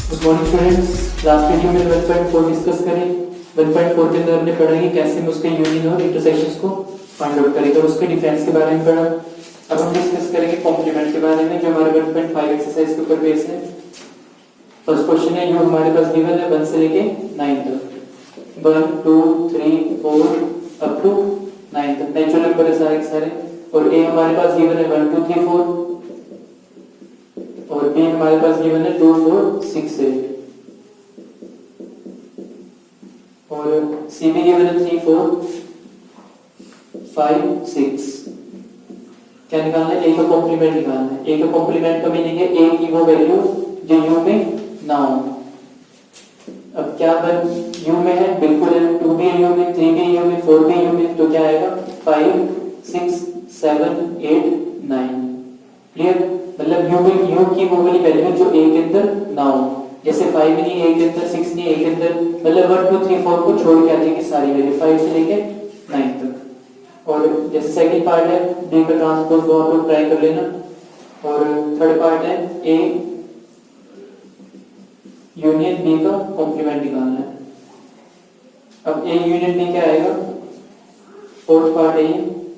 Good morning students. Last video में 1.4 discuss करें। 1.4 के अंदर हमने पढ़ा कि कैसे हम उसके यूनियन और इंटरसेक्शंस को फाइंड आउट करेंगे और उसके डिफरेंस के बारे में पढ़ा। अब हम डिस्कस करेंगे कॉम्प्लीमेंट के बारे में जो हमारे 1.5 एक्सरसाइज के ऊपर बेस है। फर्स्ट क्वेश्चन है जो हमारे पास गिवन है 1 से लेके 9 तक। 1 2 3 4 अप टू 9 तक नेचुरल नंबर है सारे के सारे। और ए हमारे पास गिवन है 1 2 3 4 और बी हमारे पास गिवन है 2 4 6 8 और सी भी गिवन है 3 4 5 6। क्या निकालना है? ए का कॉम्प्लीमेंट निकालना है। ए का कॉम्प्लीमेंट का मीनिंग है ए की वो वैल्यू जो यू में ना हो। अब क्या बन यू में है, बिल्कुल है। 2 भी यू में, 3 भी यू में, 4 भी यू में, तो क्या आएगा 5 6 7 8 9। क्लियर? मतलब यू की वो वाली वैल्यू जो ए के अंदर ना हो, जैसे 5 नहीं ए के अंदर, 6 नहीं ए के अंदर, मतलब 1 2 3 4 को छोड़ के आ जाएगी सारी वैल्यू 5 से लेके 9 तक। और जैसे सेकंड पार्ट है डी का ट्रांसपोज, वो आप लोग ट्राई कर लेना। और थर्ड पार्ट है ए यूनियन बी का कॉम्प्लीमेंट निकालना है। अब ए यूनियन बी क्या आएगा? फोर्थ पार्ट है।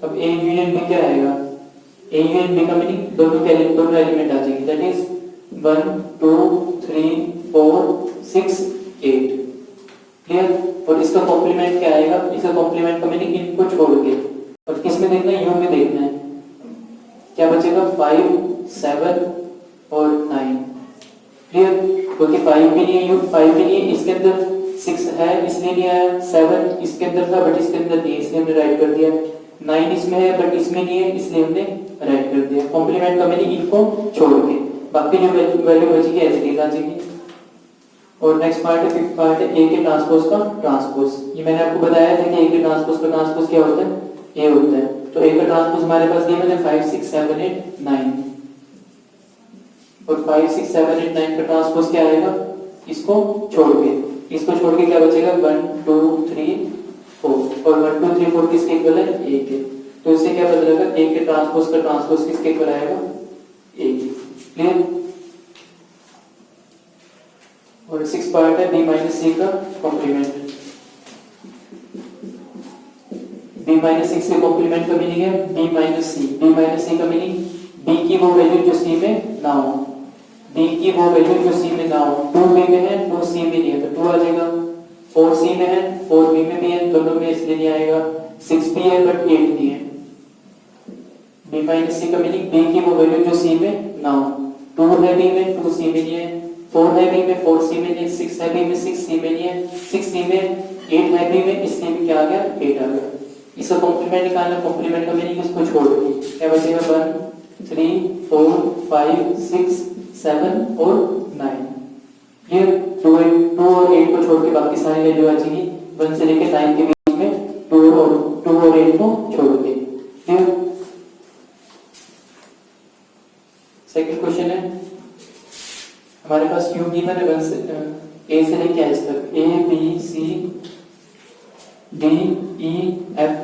अब ए यूनियन बी क्या आएगा? ए यूनियन बी का मीनिंग दोनों एलिमेंट आ जाएगी, दैट इज 1 2 3 4 6 8। क्लियर? और इसका कॉम्प्लीमेंट क्या आएगा? इसका कॉम्प्लीमेंट का मीनिंग इनको छोड़ के, और किस में देखना है? यू में देखना है। क्या बचेगा? 5 7 और 9। क्लियर? क्योंकि 5 भी नहीं है, यू 5 भी नहीं है, इसके अंदर 6 है इसलिए नहीं आया। 7 इसके अंदर था बट इसके अंदर नहीं है इसलिए हमने राइट कर दिया। 9 इसमें है बट इसमें नहीं है इसलिए हमने राइट कर दिया। कॉम्प्लीमेंट का मीनिंग इनको छोड़ के, बाकी जो वैल्यू बचेगी ऐसे ही आ जाएगी। और नेक्स्ट पार्ट है, फिफ्थ पार्ट है ए के ट्रांसपोज का ट्रांसपोज। ये मैंने आपको बताया था कि ए के ट्रांसपोज का ट्रांसपोज क्या होता है? ए होता है। तो ए का ट्रांसपोज हमारे पास गिवन है 5 6 7 8 9 और 5 6 7 8 9 का ट्रांसपोज क्या आएगा? इसको छोड़ के क्या बचेगा? 1 2 3 4 और 1 2 3 4 किसके इक्वल है? ए के। तो इससे क्या पता लगेगा? ए के ट्रांसपोज का ट्रांसपोज किसके इक्वल आएगा? ए। क्लियर? और 6 पार्ट है बी माइनस सी का कॉम्प्लीमेंट। बी माइनस 6 के कॉम्प्लीमेंट का मीनिंग है बी माइनस सी। बी माइनस सी का मीनिंग बी की वो वैल्यू जो सी में ना हो, बी की वो वैल्यू जो सी में ना हो। 2 बी में है 2 सी में नहीं है तो 2 आ जाएगा। 4 सी में है 4 बी में भी है, दोनों में इसलिए नहीं आएगा। 6 भी है बट 8 नहीं है। बी माइनस सी का मीनिंग बी की वो वैल्यू जो सी में ना हो। 2 है बी में 2 सी में नहीं है, 4 है बी में 4 सी में नहीं है, 6 है बी में 6 सी में नहीं है, 6 सी में 8 है बी में, इसलिए भी क्या आ गया? 8 आ गया। इसका कॉम्प्लीमेंट निकालना। कॉम्प्लीमेंट का मीनिंग इसको छोड़ के क्या बचेगा? 1 3 4 5 6 7 और 9। ये 2 और 8 को छोड़ के बाकी सारी वैल्यू आ जाएगी 1 से लेके 9 के बीच में। 2 और 8 को छोड़ के। क्लियर? सेकंड क्वेश्चन है हमारे पास क्यू गिवन है 1 से ए से लेके एच तक, A B C D E F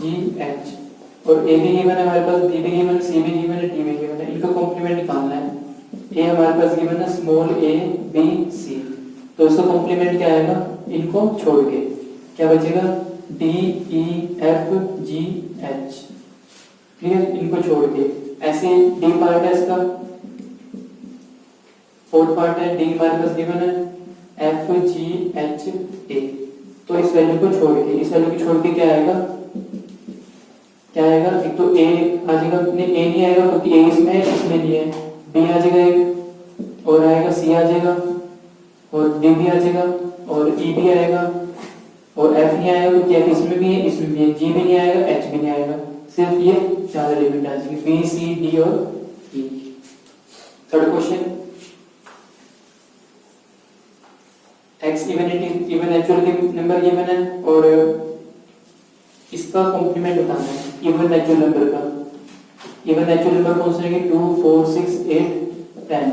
G H. और ए भी गिवन है हमारे पास, बी भी गिवन है, सी भी गिवन है, डी भी गिवन है। इनका कॉम्प्लीमेंट निकालना है। ए हमारे पास गिवन है स्मॉल ए बी सी, तो इसका कॉम्प्लीमेंट क्या आएगा? इनको छोड़ के क्या बचेगा? D E F G H. Clear? इनको छोड़ के ऐसे डी पार्ट है इसका, फोर्थ पार्ट है डी हमारे पास गिवन है एफ जी एच ए। तो इस वैल्यू को छोड़ के, इस वैल्यू को छोड़ के क्या आएगा? क्या आएगा? एक तो ए आ जाएगा, नहीं ए नहीं आएगा क्योंकि ए इसमें है इसमें नहीं है। बी आ जाएगा एक और आएगा, सी आ जाएगा और डी भी आ जाएगा और ई भी आएगा और एफ नहीं आएगा क्योंकि एफ इसमें भी है इसमें भी है। जी भी नहीं आएगा, एच भी नहीं आएगा, सिर्फ ये 4 एलिमेंट आ जाएंगे बी सी डी और E. Third question, X even natural number given है और इसका कॉम्प्लीमेंट बताना है इवन नेचुरल नंबर का। इवन नेचुरल नंबर कौन से रहेंगे? 2 4 6 8 10।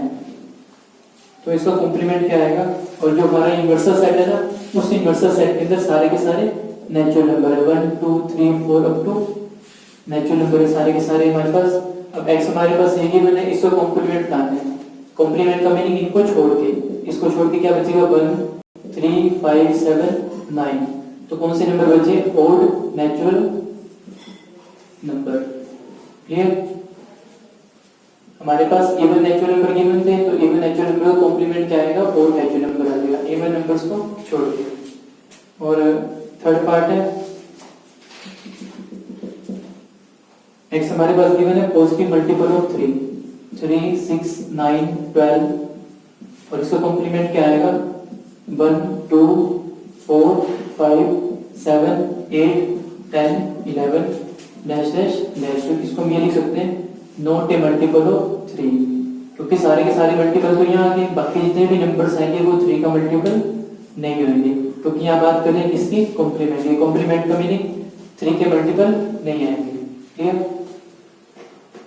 तो इसका कॉम्प्लीमेंट क्या आएगा? और जो हमारा यूनिवर्सल सेट है ना, उस यूनिवर्सल सेट के अंदर सारे के सारे नेचुरल नंबर है। 1 2 3 4 अप टू नेचुरल नंबर है सारे के सारे हमारे पास। अब एक्स हमारे पास ये गिवन है, इसका कॉम्प्लीमेंट बताना है। कॉम्प्लीमेंट का मीनिंग इनको छोड़ के, इसको छोड़ के क्या बचेगा 1 3 5 7 9। तो कौन से नंबर बचे? Odd natural number. क्लियर? हमारे पास इवन नेचुरल नंबर गिवन थे, तो इवन नेचुरल नंबर का कॉम्प्लीमेंट क्या आएगा? ओड नेचुरल नंबर आ जाएगा इवन नंबर्स को छोड़ के। और थर्ड पार्ट है नेक्स्ट हमारे पास गिवन है पॉजिटिव मल्टीपल ऑफ 3 3 6 9 12 और इसका कॉम्प्लीमेंट क्या आएगा? 1 2 4 5 7 8 10 11 डैश डैश डैश। तो इसको हम ये लिख सकते हैं नॉट ए मल्टीपल ऑफ 3, क्योंकि सारे के सारे मल्टीपल तो यहाँ आगे, बाकी जितने भी नंबर्स आएंगे वो 3 का मल्टीपल नहीं होंगे, क्योंकि यहाँ बात करें इसकी कॉम्प्लीमेंट की। कॉम्प्लीमेंट का मीनिंग 3 के मल्टीपल नहीं आएंगे। क्लियर?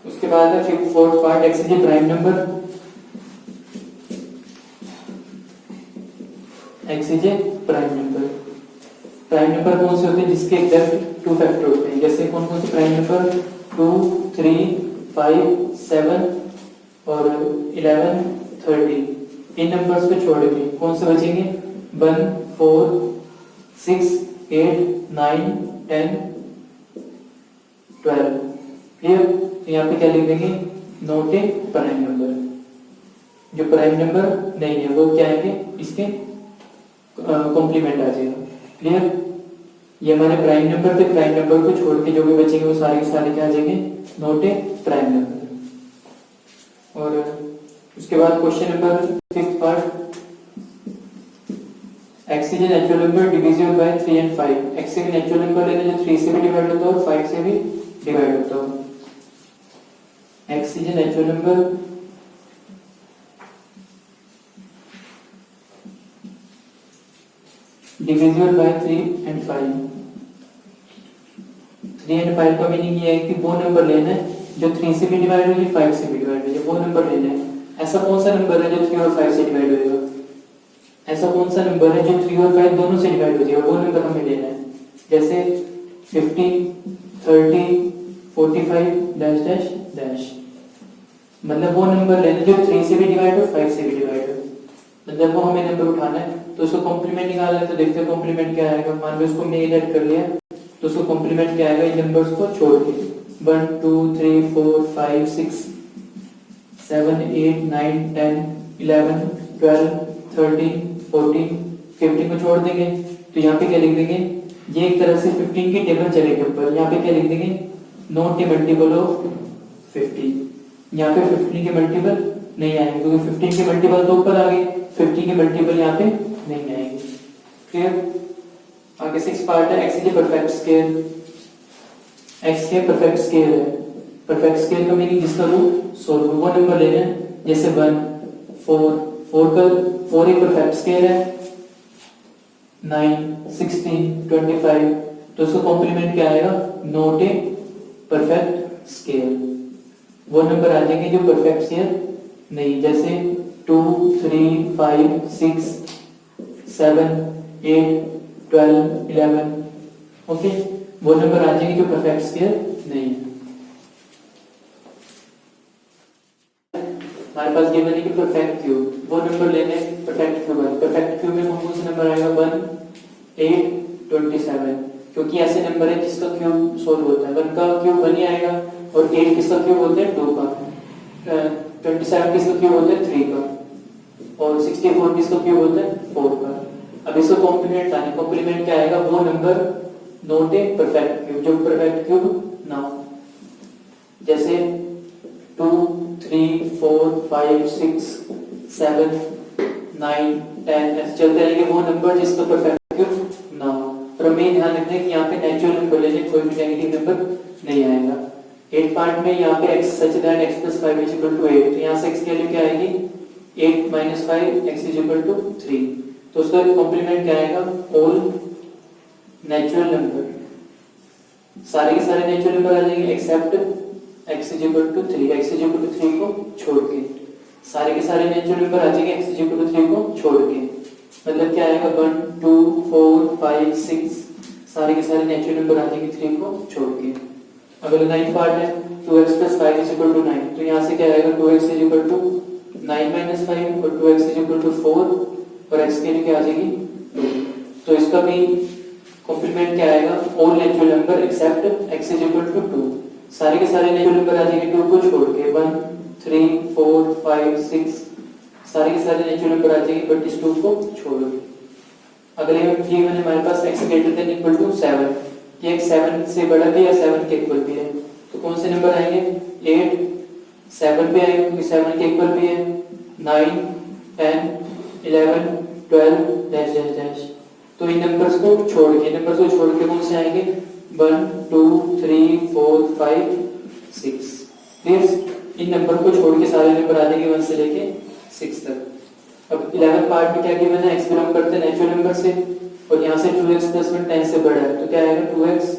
उसके बाद है फिर fourth part XJ prime number. XJ prime number, prime number कौन से होते हैं? जिसके एग्जैक्ट 2 फैक्टर होते हैं। जैसे कौन कौन से प्राइम नंबर? 2 3 5 7 और 11 13। इन नंबर्स को छोड़ के कौन से बचेंगे? 1 4 6 8 9 10 12। क्लियर? तो यहाँ पे क्या लिख देंगे? Not a prime number. जो प्राइम नंबर नहीं है वो क्या आएंगे? इसके कॉम्प्लीमेंट आ जाएगा। क्लियर? ये हमारे प्राइम नंबर थे, प्राइम नंबर को छोड़ के जो भी बचेंगे वो सारे के सारे क्या आ जाएंगे? Not a prime number. और उसके बाद question number 5th part x is natural number divisible by 3 and 5। x से भी नेचुरल नंबर लेना जो 3 से भी डिवाइड होता है और 5 से भी डिवाइड होता है। x is natural number divisible by 3 and 5। 3 and 5 का मीनिंग ये है कि वो नंबर लेना है जो 3 से भी डिवाइड हो, 5 से भी डिवाइड हो, वो नंबर लेना है। ऐसा कौन सा नंबर है जो 3 और 5 से डिवाइड होएगा? ऐसा कौन सा नंबर है जो 3 और 5 दोनों से डिवाइड हो जाएगा? वो नंबर हमें लेना है। जैसे 50 30 45 डैश डैश डैश, मतलब वो नंबर लेना जो 3 से भी डिवाइड हो 5 से भी डिवाइड हो, मतलब वो हमें नंबर उठाना है। तो उसको कॉम्प्लीमेंट निकालना है। तो देखते हैं कॉम्प्लीमेंट क्या आएगा। मान लो इसको मैंने ऐड कर लिया तो उसको कॉम्प्लीमेंट क्या आएगा? इन नंबर्स को छोड़ के 1 2 3 4 5 6 7 8 9 10 11 12 13 14 15 को छोड़ देंगे। तो यहाँ पे क्या लिख देंगे? ये एक तरह से 15 की टेबल चलेगी ऊपर। यहाँ पे क्या लिख देंगे? Not a multiple of 50। यहाँ पे 15 के मल्टीपल नहीं आएंगे, क्योंकि 15 के मल्टीपल तो ऊपर आ गए, 50 के मल्टीपल यहाँ पे नहीं आएंगे। क्लियर? आगे 6 पार्ट है x is perfect scale. x के परफेक्ट स्केल है। परफेक्ट स्केल का मीनिंग जिसका रूट सोल्व वो नंबर लेना है। जैसे 1 4 4 एक परफेक्ट स्केल है, 9 16 25। तो उसका कॉम्प्लीमेंट क्या आएगा? Not a perfect scale. वो नंबर आ जाएंगे जो परफेक्ट स्केल नहीं। जैसे 2 3 5 6 7 8 12 11। ओके, वो नंबर आ जाएंगे जो परफेक्ट स्केल नहीं है। हमारे पास गिवन है कि परफेक्ट क्यूब, वो नंबर लेने परफेक्ट क्यूब है। परफेक्ट क्यूब में कौन सा नंबर आएगा? 1 8 27, क्योंकि ऐसे नंबर है जिसका क्यूब सोल्व होता है। 1 का क्यूब 1 ही आएगा और 8 किसका क्यूब होता है? 2 का। 27 किसका क्यूब होता है? 3 का। और 64 किसका क्यूब होता है? 4 का। अब इसका कॉम्प्लीमेंट आने, कॉम्प्लीमेंट क्या आएगा? वो number not a perfect cube, जो परफेक्ट क्यूब ना हो। जैसे 2 3 4 5 6 7 9 10 ऐसे चलते रहेंगे वो नंबर जिसका परफेक्ट क्यूब ना हो। पर हमें ध्यान रखना है कि यहाँ पे नेचुरल नंबर लेने, कोई भी नेगेटिव नंबर नहीं आएगा। 8 पार्ट में यहाँ पे x सच दैट x + 5 = 8, तो यहाँ से x की वैल्यू क्या आएगी? 8 - 5 x = 3। तो उसका कॉम्प्लीमेंट क्या आएगा? ऑल नेचुरल नंबर, सारे के सारे नेचुरल नंबर आ जाएंगे एक्सेप्ट x = 3। x = 3 को छोड़ के सारे के सारे नेचुरल नंबर आ जाएंगे x = 3 को छोड़ के। मतलब क्या आएगा? 1 2 4 5 6 सारे के सारे नेचुरल नंबर आ जाएंगे 3 को छोड़ के। अगला 9th पार्ट है 2x + 5 = 9। तो यहाँ से क्या आएगा? 2x = 9 माइनस 5 और 2x इज इक्वल टू 4 और x की वैल्यू क्या आ जाएगी 2। तो इसका भी कॉम्प्लीमेंट क्या आएगा, all natural number except x is equal to 2। सारे के सारे नेचुरल नंबर आ जाएंगे 2 को छोड़ के, 1 3 4 5 6 सारे के सारे नेचुरल नंबर आ जाएंगे बट इस 2 को छोड़ के। अगले में गिवन है हमारे पास x greater than equal to 7 कि x 7 से बड़ा भी या 7 के इक्वल भी है। तो कौन से नंबर आएंगे 8 7 पे आएंगे क्योंकि 7 के इक्वल भी है, 9 10 11 12 डैश डैश डैश। तो इन नंबर्स को छोड़ के कौन से आएंगे 1 2 3 4 5 6। क्लियर। इन नंबर को छोड़ के सारे नंबर आ जाएंगे 1 से लेके 6 तक। अब 11 पार्ट में क्या गिवन है, x बिलोंग करते हैं नेचुरल नंबर से और यहाँ से 2x प्लस 1 10 से बड़ा है तो क्या आएगा 2x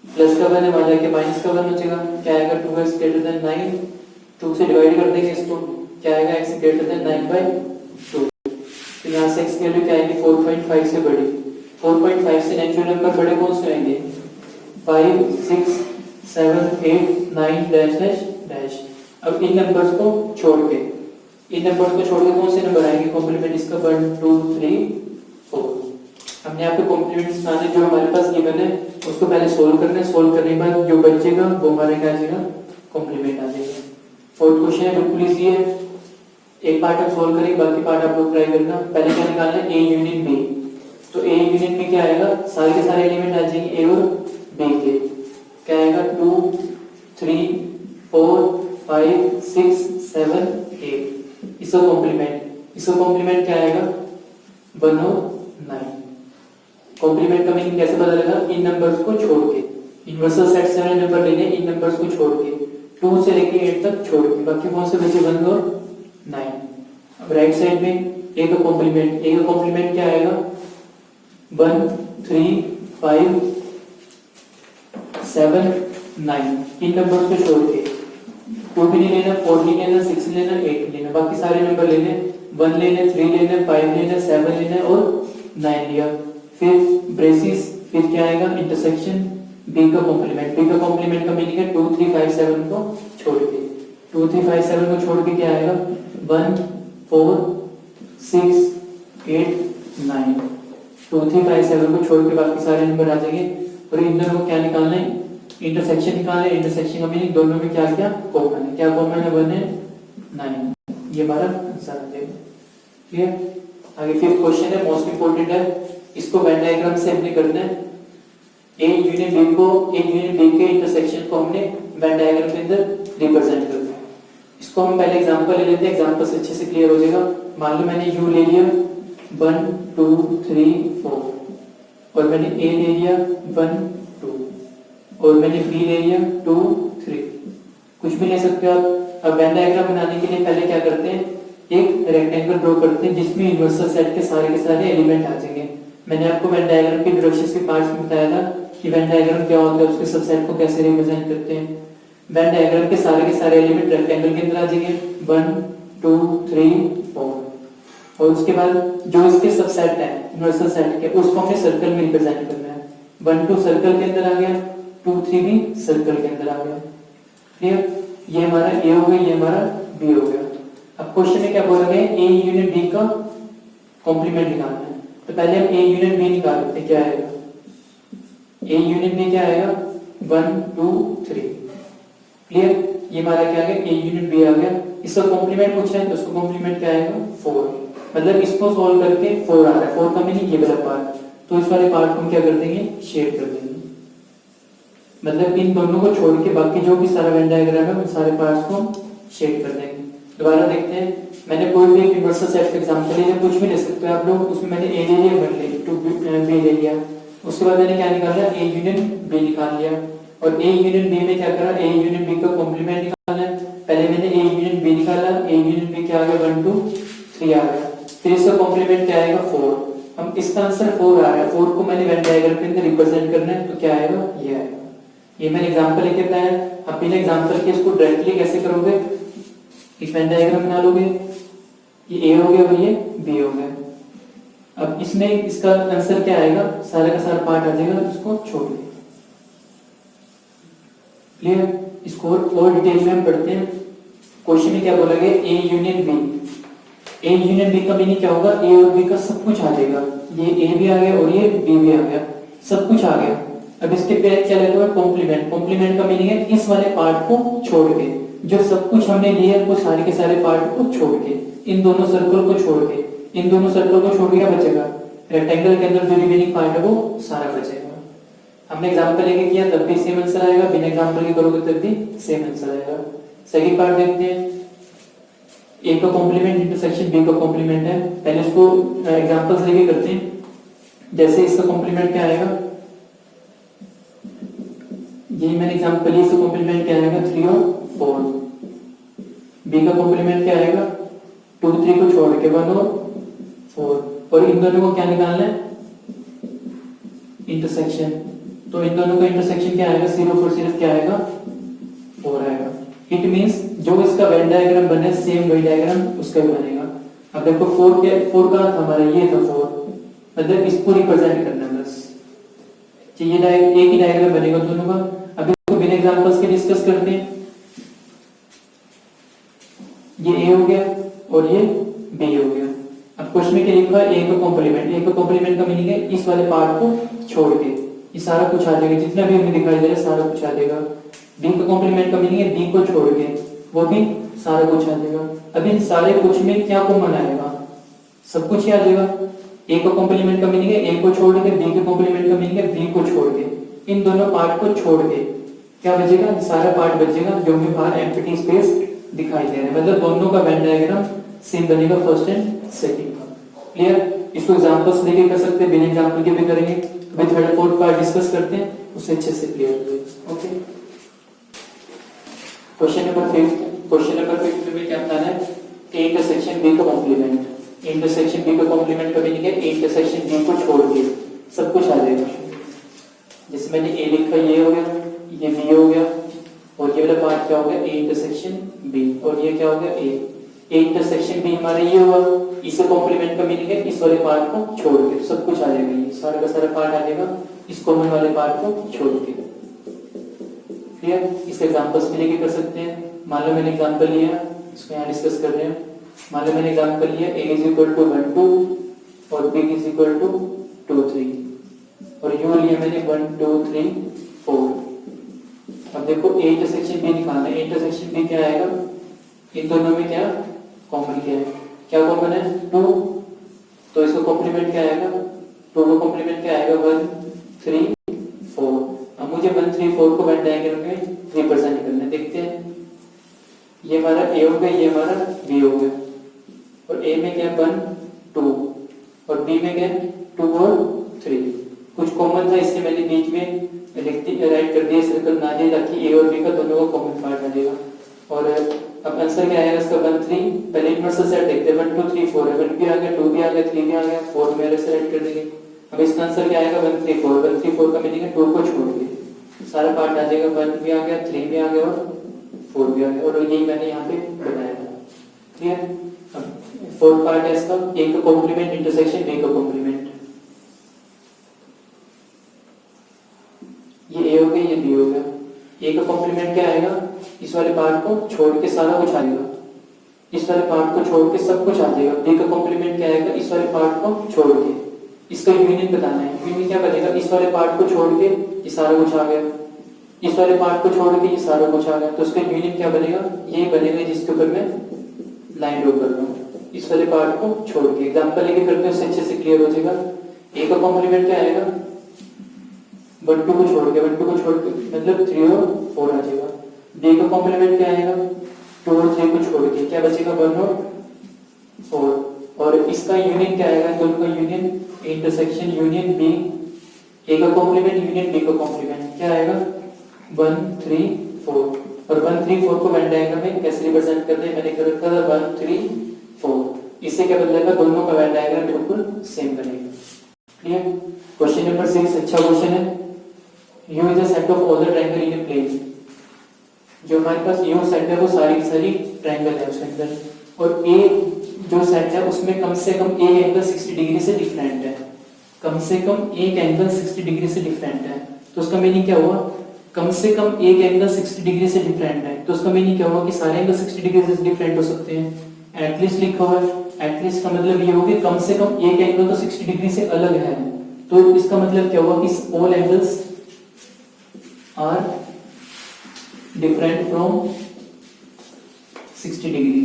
प्लस का 1 है वहां जाके माइनस का 1 बचेगा, क्या आएगा 2x ग्रेटर देन 9। 2 से डिवाइड कर देंगे इसको, क्या आएगा x ग्रेटर देन 9/2। तो यहाँ से x की वैल्यू क्या आएगी 4.5 से बड़ी। 4.5 से नेचुरल नंबर बड़े कौन से आएंगे 5 6 7 8 9 डैश डैश डैश। अब इन नंबर्स को छोड़ के कौन से नंबर आएंगे कॉम्प्लीमेंट इसका 1 2 3 4। हमने यहाँ पे कॉम्प्लीमेंट्स बनाने जो हमारे पास गिवन है उसको पहले सोल्व करना है, सोल्व करने के बाद जो बचेगा वो हमारे क्या आ जाएगा कॉम्प्लीमेंट आ जाएगा। फोर्थ क्वेश्चन है बिल्कुल इजी है, एक पार्ट हम सोल्व करेंगे बाकी पार्ट आप लोग ट्राई करना। पहले क्या निकालना है ए यूनियन बी। तो ए यूनियन बी क्या आएगा, सारे के सारे एलिमेंट आ जाएंगे ए और बी के, क्या आएगा 2 3 4 5 6 7 8। इसका कॉम्प्लीमेंट क्या आएगा 1 और 9। कॉम्प्लीमेंट का मीनिंग कैसे पता लगा, इन नंबर्स को छोड़ के, यूनिवर्सल सेट से नंबर लेने इन नंबर्स को छोड़ के 2 से लेके 8 तक छोड़ के बाकी कौन से बचे 1 और 9। अब राइट साइड में ए का कॉम्प्लीमेंट क्या आएगा 1 3 5 7 9। इन नंबर्स को छोड़ के 2 भी नहीं लेना, 4 नहीं लेना, 6 नहीं लेना, 8 नहीं लेना, बाकी सारे नंबर लेने 1 लेने 3 लेने 5 लेने 7 लेने और 9 लिया। फिर ब्रेसिस, फिर क्या आएगा इंटरसेक्शन बी का कॉम्प्लीमेंट का मीनिंग है 2 3 5 7 को छोड़ के, 2 3 5 7 को छोड़ के क्या आएगा 1 4 6 8 9। 2 3 5 7 को छोड़ के बाकी सारे नंबर आ जाएंगे और इन दोनों को क्या निकालना है इंटरसेक्शन निकालना है। इंटरसेक्शन का मीनिंग दोनों में क्या क्या कॉमन है, क्या कॉमन है 1 है 9। ये हमारा आंसर आ जाएगा। क्लियर। आगे फिफ्थ क्वेश्चन है मोस्ट इंपोर्टेंट है, इसको वेन डायग्राम से हमने करना है। ए यूनियन बी के इंटरसेक्शन को हमने वेन डायग्राम के अंदर रिप्रेजेंट करना है। इसको हम पहले एग्जांपल ले लेते हैं, एग्जांपल से अच्छे से क्लियर हो जाएगा। मान लो मैंने यू ले लिया 1 2 3 4 और मैंने ए ले लिया 1 2 और मैंने बी ले लिया 2 3, कुछ भी ले सकते हो आप। अब वेन डायग्राम बनाने के लिए पहले क्या करते हैं, एक रेक्टेंगल ड्रॉ करते हैं जिसमें यूनिवर्सल सेट के सारे एलिमेंट आ जाएंगे। मैंने आपको वेन डायग्राम के इंट्रोडक्शन के पार्ट्स में बताया था कि वेन डायग्राम क्या होता है, उसके सबसेट को कैसे रिप्रेजेंट करते हैं। वेन डायग्राम के सारे एलिमेंट रेक्टेंगल के अंदर आ जाएंगे 1 2 3 4 और उसके बाद जो इसके सबसेट है यूनिवर्सल सेट के उसको हमने सर्कल में रिप्रेजेंट करना है। 1 2 सर्कल के अंदर आ गया, 2 3 भी सर्कल के अंदर आ गया। क्लियर। ये हमारा ए हो गया, ये हमारा बी हो गया। अब क्वेश्चन में क्या बोला गया ए यूनियन बी का कॉम्प्लीमेंट निकालना है। तो पहले हम ए यूनियन बी निकाल लेते हैं, क्या आएगा ए यूनियन बी क्या आएगा 1 2 3। क्लियर। ये हमारा क्या आ गया ए यूनियन बी आ गया। इसका कॉम्प्लीमेंट पूछा है तो उसका कॉम्प्लीमेंट क्या आएगा 4। मतलब इसको सॉल्व करके 4 आ रहा है, 4 का मीनिंग ये वाला पार्ट, तो इस वाले पार्ट को हम क्या कर देंगे शेड कर देंगे। मतलब इन दोनों को छोड़ के बाकी जो भी सारा वेन डायग्राम है उन सारे पार्ट्स को शेड कर देंगे। दोबारा देखते हैं, मैंने कोई भी यूनिवर्सल सेट का एग्जांपल ले लिया, कुछ भी ले सकते हो आप लोग। उसमें मैंने ए ले लिया 1 ले लिया 2 बी ले लिया, उसके बाद मैंने क्या निकाला ए यूनियन बी निकाल लिया। और ए यूनियन बी में क्या करा, ए यूनियन बी का कॉम्प्लीमेंट निकालना है। पहले मैंने ए यूनियन बी निकाला, ए यूनियन बी क्या आ गया 1 2 3 आ गया। फिर इसका कॉम्प्लीमेंट क्या आएगा 4। हम इसका आंसर 4 आ रहा है, 4 को मैंने वेन डायग्राम के अंदर रिप्रेजेंट करना है तो क्या आएगा ये आएगा। ये मैंने एग्जांपल लेके बताया। अब बिना एग्जांपल के इसको डायरेक्टली कैसे करोगे, एक वेन डायग्राम बना लोगे, ये ए हो गया और ये बी हो गया। अब इसमें इसका आंसर क्या आएगा, सारा का सारा पार्ट आ जाएगा, इसको छोड़ दें। क्लियर। इसको और डिटेल में हम पढ़ते हैं। क्वेश्चन में क्या बोला गया, A union B. A union B का मीनिंग क्या होगा, ए और बी का सब कुछ आ जाएगा, ये ए भी आ गया और ये बी भी आ गया, सब कुछ आ गया। अब इसके पे क्या लेते हैं, कॉम्प्लीमेंट। कॉम्प्लीमेंट का मीनिंग है इस वाले पार्ट को छोड़ के, जो सब कुछ हमने लिया वो सारे के सारे पार्ट को छोड़ के, इन दोनों सर्कल को छोड़ के, इन दोनों सर्कल को छोड़ के क्या बचेगा, रेक्टेंगल के अंदर जो रिमेनिंग पार्ट है वो सारा बचेगा। हमने एग्जांपल लेके किया तब भी सेम आंसर आएगा, बिना एग्जांपल के करोगे तब भी सेम आंसर आएगा। सेकंड पार्ट देखते हैं, ए का कॉम्प्लीमेंट इंटरसेक्शन बी का कॉम्प्लीमेंट है। पहले इसको एग्जांपल्स लेके करते हैं। जैसे इसका कॉम्प्लीमेंट क्या आएगा, यही मैंने एग्जांपल लिया, इसका कॉम्प्लीमेंट क्या आएगा 3 और 4। बी का कॉम्प्लीमेंट क्या आएगा 2 3 को छोड़ के 1 और 4, और इन दोनों को क्या निकालना है, इंटरसेक्शन। तो इन दोनों का इंटरसेक्शन क्या आएगा, 0 4 सिर्फ क्या आएगा 4 आएगा। इट मींस जो इसका वेन डायग्राम बने सेम वही डायग्राम उसका भी बनेगा। अब देखो 4 का हमारा ये था 4, मतलब इसको रिप्रेजेंट करना है बस, ये एक ही डायग्राम बनेगा दोनों का। अब इसको बिना एग्जांपल्स के डिस्कस करते हैं। ये ए हो गया और ये बी हो गया। अब क्वेश्चन में क्या लिखा है, ए का कॉम्प्लीमेंट। ए का कॉम्प्लीमेंट का मीनिंग है इस वाले पार्ट को छोड़ के ये सारा कुछ आ जाएगा, जितना भी हमें दिखाई दे रहा है सारा कुछ आ जाएगा। बी का कॉम्प्लीमेंट का मीनिंग है बी को छोड़ के वो भी सारा कुछ आ जाएगा। अब इन सारे कुछ में क्या कॉमन आएगा, सब कुछ ही आ जाएगा। ए का कॉम्प्लीमेंट का मीनिंग है ए को छोड़ के, बी के कॉम्प्लीमेंट का मीनिंग है बी को छोड़ के, इन दोनों पार्ट को छोड़ के क्या बचेगा, सारा पार्ट बचेगा जो हमें बाहर एम्प्टी स्पेस दिखाई दे रहा है। मतलब दोनों का वेन डायग्राम सेम बनेगा, फर्स्ट एंड सेकंड का। क्लियर? इसको एग्जांपल्स लेके कर सकते हैं, बिना एग्जांपल के भी करेंगे। अभी थर्ड फोर्थ पार्ट डिस्कस करते हैं, उससे अच्छे से क्लियर होगा। Okay, question number 5। Question number 5 में क्या बताना है, ए इंटरसेक्शन बी का कॉम्प्लीमेंट। इंटरसेक्शन बी का कॉम्प्लीमेंट का मीनिंग है ए इंटरसेक्शन बी को छोड़ के सब कुछ आ जाएगा। जैसे मैंने ए लिखा, ये हो गया, ये बी हो गया, और ये वाला पार्ट क्या हो गया, ए इंटरसेक्शन बी, और ये क्या हो गया ए इंटरसेक्शन बी हमारा ये हुआ। इसका कॉम्प्लीमेंट का मीनिंग है इस वाले पार्ट को छोड़ के सब कुछ आ जाएगा, ये सारा का सारा पार्ट आ जाएगा इस कॉमन वाले पार्ट को छोड़ के। क्लियर? इसके एग्जांपल्स भी लेके कर सकते हैं। मान लो मैंने एग्जांपल लिया, इसको यहाँ डिस्कस कर रहे हैं। मान लो मैंने एग्जांपल लिया a = 1 2 और b = 2 3, और u लिया मैंने 1 2 3 4। अब देखो a इंटरसेक्शन b निकालना है। इंटरसेक्शन b क्या आएगा, इन दोनों में क्या कॉमन क्या है, क्या कॉमन है 2, तो इसका कॉम्प्लीमेंट क्या आएगा, 2 का कॉम्प्लीमेंट क्या आएगा 1 3 4। अब मुझे 1 3 4 को वेन डायग्राम में रिप्रेजेंट करना है। देखते हैं, ये हमारा a हो गया, ये हमारा b हो गया, और a में क्या 1 2 और b में क्या 2 और 3। कुछ कॉमन था इसलिए मैंने बीच में राइट कर दिया, सर्कल बना दिया ताकि a और b का दोनों का कॉमन पार्ट आ जाएगा। और अब आंसर क्या आएगा इसका 1 3। पहले इनवर्सल सेट देखते हैं, 1 2 3 4 है, 1 भी आ गया, 2 भी आ गया, 3 भी आ गया, 4 में ऐसे राइट कर देंगे। अब इसका आंसर क्या आएगा 1 3 4। 1 3 4 का मीनिंग है 2 को छोड़ के सारा पार्ट आ जाएगा, 1 भी आ गया, 3 भी आ गया और 4 भी आ गया, और यही मैंने यहाँ पे बनाया था। क्लियर? अब फोर्थ पार्ट है इसका, ए का कॉम्प्लीमेंट इंटरसेक्शन बी का कॉम्प्लीमेंट। ये ए हो गया, ये बी हो गया। ए का कॉम्प्लीमेंट क्या आएगा, इस वाले पार्ट को छोड़ के सारा कुछ आ जाएगा, इस वाले पार्ट को छोड़ के सब कुछ आ जाएगा। बी का कॉम्प्लीमेंट क्या आएगा, इस वाले पार्ट को छोड़ के, इसका यूनियन बताना है। यूनियन क्या बनेगा, इस वाले पार्ट को छोड़ के ये सारा कुछ आ गया, इस वाले पार्ट को छोड़ के ये सारा कुछ आ गया, तो इसका यूनियन क्या बनेगा, यही बनेगा जिसके ऊपर मैं लाइन ड्रॉ कर रहा हूँ। इस वाले पार्ट को छोड़ के एग्जांपल लेके करते हैं, उससे अच्छे से क्लियर हो जाएगा। ए का कॉम्प्लीमेंट क्या आएगा, 1 2 को छोड़ के, 1 2 को छोड़ के मतलब 3 और 4 आ जाएगा। बी का कॉम्प्लीमेंट क्या आएगा, 2 और 3 को छोड़ के क्या बचेगा 1 और 4, और इसका यूनियन क्या आएगा, दोनों का यूनियन इंटरसेक्शन यूनियन बी। ए का कॉम्प्लीमेंट यूनियन बी का कॉम्प्लीमेंट क्या आएगा 1 3 4, और 1 3 4 को वेन डायग्राम में कैसे रिप्रेजेंट करते हैं, मैंने कर रखा था 1 3 4। इससे क्या बदलेगा, दोनों का वेन डायग्राम बिल्कुल सेम बनेगा। क्लियर? क्वेश्चन नंबर 6 अच्छा क्वेश्चन है। U is the set of all the triangle in a plane। जो हमारे पास U सेट है वो सारी सारी ट्रायंगल है उसके अंदर, और A जो सेट है उसमें कम से कम एक एंगल 60 डिग्री से डिफरेंट है, कम से कम एक एंगल 60 डिग्री से डिफरेंट है। तो उसका मीनिंग क्या हुआ, कम से कम एक एंगल 60 डिग्री से डिफरेंट है, तो उसका मीनिंग क्या हुआ कि सारे एंगल 60 डिग्री से डिफरेंट हो सकते हैं। एटलीस्ट लिखा हुआ है, एटलीस्ट का मतलब ये हो कि कम से कम एक एंगल तो 60 डिग्री से अलग है, तो इसका मतलब क्या हुआ कि all angles are different from 60 degree.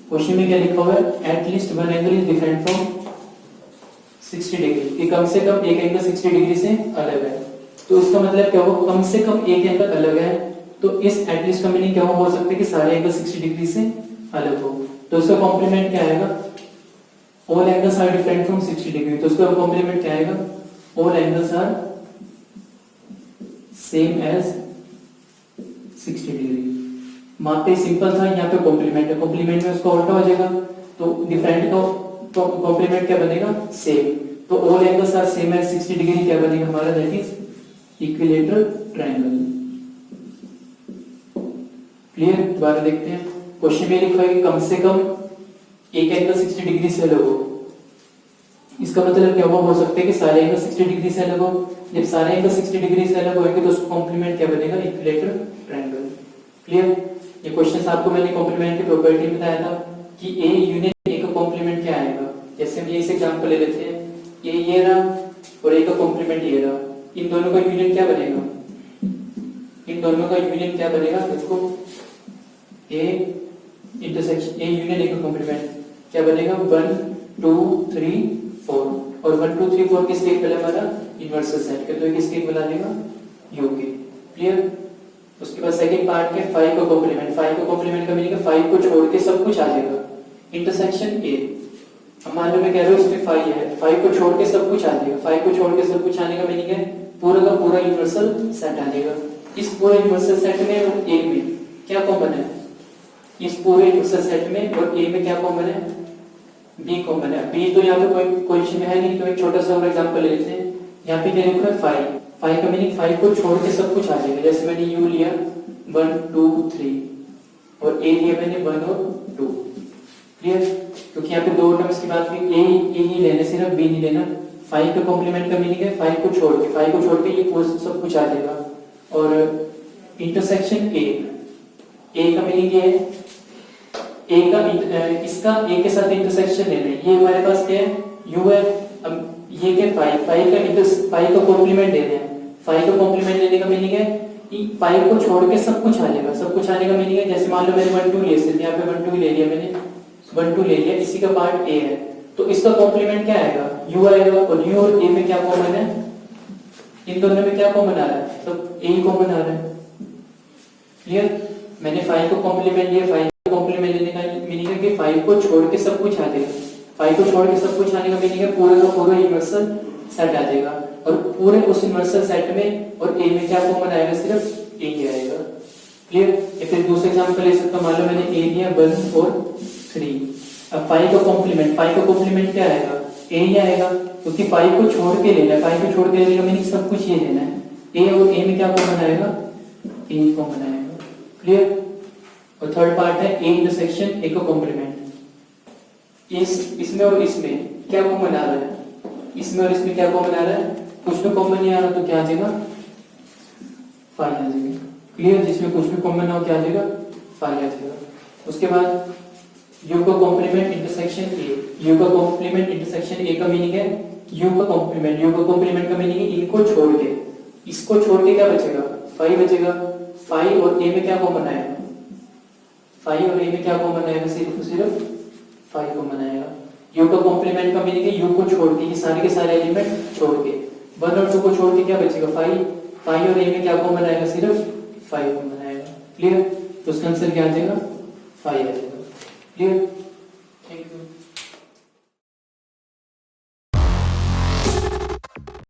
Question में क्या लिखा हुआ है, at least one angle is different from 60 degree, कि कम से कम एक एंगल 60 डिग्री से अलग है, तो इसका मतलब क्या हुआ, कम से कम एक एंगल अलग है, तो इस एटलीस्ट का मीनिंग क्या हो सकता है कि सारे एंगल 60 डिग्री से अलग हो, तो इसका कॉम्प्लीमेंट क्या आएगा, all angles are different from 60 degree, तो इसका कॉम्प्लीमेंट क्या आएगा, all angles are same as 60 degree. वहां पे सिंपल था, यहाँ पे कॉम्प्लीमेंट है, कॉम्प्लीमेंट में उसका उल्टा हो जाएगा, तो डिफरेंट का कॉम्प्लीमेंट क्या बनेगा, सेम, तो all angles are same as 60 degree क्या बनेगा हमारा, that is equilateral triangle. Clear, दोबारा देखते हैं। क्वेश्चन में लिखा है कि कम से कम एक एंगल 60 डिग्री से अलग हो, इसका मतलब क्या हुआ, हो सकता है कि सारे एंगल 60 डिग्री से अलग हो, जब सारे एंगल 60 डिग्री से अलग होंगे तो उसका कॉम्प्लीमेंट क्या बनेगा, इक्विलैटरल ट्रायंगल। क्लियर, ये क्वेश्चन आपको मैंने कॉम्प्लीमेंट की प्रॉपर्टी बताया था कि ए यूनिट ए का कॉम्प्लीमेंट क्या आएगा, जैसे हम ये इस एग्जांपल ले लेते हैं, ये रहा और ए का कॉम्प्लीमेंट ये रहा, इन दोनों का यूनिट क्या बनेगा, इन दोनों का यूनिट क्या बनेगा, देखो A intersection A union A का कॉम्प्लीमेंट क्या बनेगा, 1 2 3 4, और 1 2 3 4 किसके इक्वल है हमारा, इनवर्स सेट के, तो किसके इक्वल आ जाएगा, यू के। क्लियर, उसके बाद सेकंड पार्ट के 5 का कॉम्प्लीमेंट, 5 का कॉम्प्लीमेंट का मीनिंग है 5 को छोड़ के सब कुछ आ जाएगा, इंटरसेक्शन ए, अब मान लो मैं कह रहा हूं इसमें 5 है, 5 को छोड़ के सब कुछ आ जाएगा, 5 को छोड़ के सब कुछ आने का मीनिंग है पूरा का पूरा यूनिवर्सल सेट आ जाएगा। इस पूरे यूनिवर्सल सेट में और ए में क्या कॉमन है, इस पूरे यूनिवर्सल सेट में और ए में क्या कॉमन है, बी कॉमन है। बी तो यहाँ पे कोई क्वेश्चन में है नहीं, तो एक छोटा सा और एग्जांपल ले लेते हैं। यहाँ पे क्या लिखा है 5, 5 का मीनिंग 5 को छोड़ के सब कुछ आ जाएगा, जैसे मैंने यू लिया 1 2 3 और ए लिया मैंने 1 और 2। क्लियर, क्योंकि यहाँ पे दो टर्म्स की बात हुई, ए ही लेना, सिर्फ बी नहीं लेना। 5 का कॉम्प्लीमेंट का मीनिंग है 5 को छोड़ के, 5 को छोड़ के ये पूरा सब कुछ आ जाएगा। और इंटरसेक्शन ए का मीनिंग ये है ए का इसका ए के साथ इंटरसेक्शन लेना है, ये हमारे पास क्या है, यू है, अब ये क्या 5 का कॉम्प्लीमेंट लेना है, 5 का कॉम्प्लीमेंट लेने का मीनिंग है कि 5 को छोड़ के सब कुछ आ जाएगा, सब कुछ आने का मीनिंग है, जैसे मान लो मैंने 1 2 लिया, सिर्फ यहाँ पे 1 2 ले लिया मैंने, 1 2 ले लिया, इसी का पार्ट ए है, तो इसका कॉम्प्लीमेंट क्या आएगा, यू आएगा, और यू और ए में क्या कॉमन है, इन दोनों में क्या कॉमन आ रहा है, तो ए ही कॉमन आ रहा है। क्लियर, मैंने 5 को कॉम्प्लीमेंट लिया, 5 को कॉम्प्लीमेंट लेने का मीनिंग है कि 5 को छोड़ के सब कुछ आ जाएगा, 5 को छोड़ के सब कुछ आने का मीनिंग है पूरा का पूरा यूनिवर्सल सेट आ जाएगा, और पूरे उस यूनिवर्सल सेट में और ए में क्या कॉमन आएगा, सिर्फ ए ही आएगा। क्लियर, फिर दूसरे एग्जांपल ले सकता हूं, मान लो मैंने ए लिया 1 और 3, अब 5 का कॉम्प्लीमेंट क्या आएगा, ए ही आएगा, क्योंकि 5 को छोड़ के लेना है, 5 को छोड़ के लेने का मीनिंग सब कुछ ये लेना है, ए और ए में क्या कॉमन आएगा, ए कॉमन आएगा। क्लियर, और थर्ड पार्ट है ए इंटरसेक्शन ए का कॉम्प्लीमेंट, इसमें और इसमें क्या कॉमन आ रहा है, इसमें और इसमें क्या कॉमन आ रहा है, कुछ भी कॉमन नहीं आ रहा तो क्या आ जाएगा, 5 आ जाएगा। क्लियर, जिसमें कुछ भी कॉमन ना हो क्या आ जाएगा, 5 आ जाएगा। उसके बाद यू का कॉम्प्लीमेंट इंटरसेक्शन ए, यू का कॉम्प्लीमेंट इंटरसेक्शन ए का मीनिंग है यू का कॉम्प्लीमेंट का मीनिंग है इनको छोड़ के, इसको छोड़ के क्या बचेगा, 5 बचेगा, 5 और ए में क्या कॉमन आएगा, 5 और ए में क्या कॉमन आएगा, सिर्फ 5 कॉमन आएगा। यू का कॉम्प्लीमेंट का मीनिंग है यू को छोड़ के, ये सारे के सारे एलिमेंट छोड़ के, 1 और 2 को छोड़ के क्या बचेगा, 5 और ए में क्या कॉमन आएगा, सिर्फ 5 कॉमन आएगा। क्लियर, तो उसका आंसर क्या आ जाएगा, 5 आ जाएगा। क्लियर।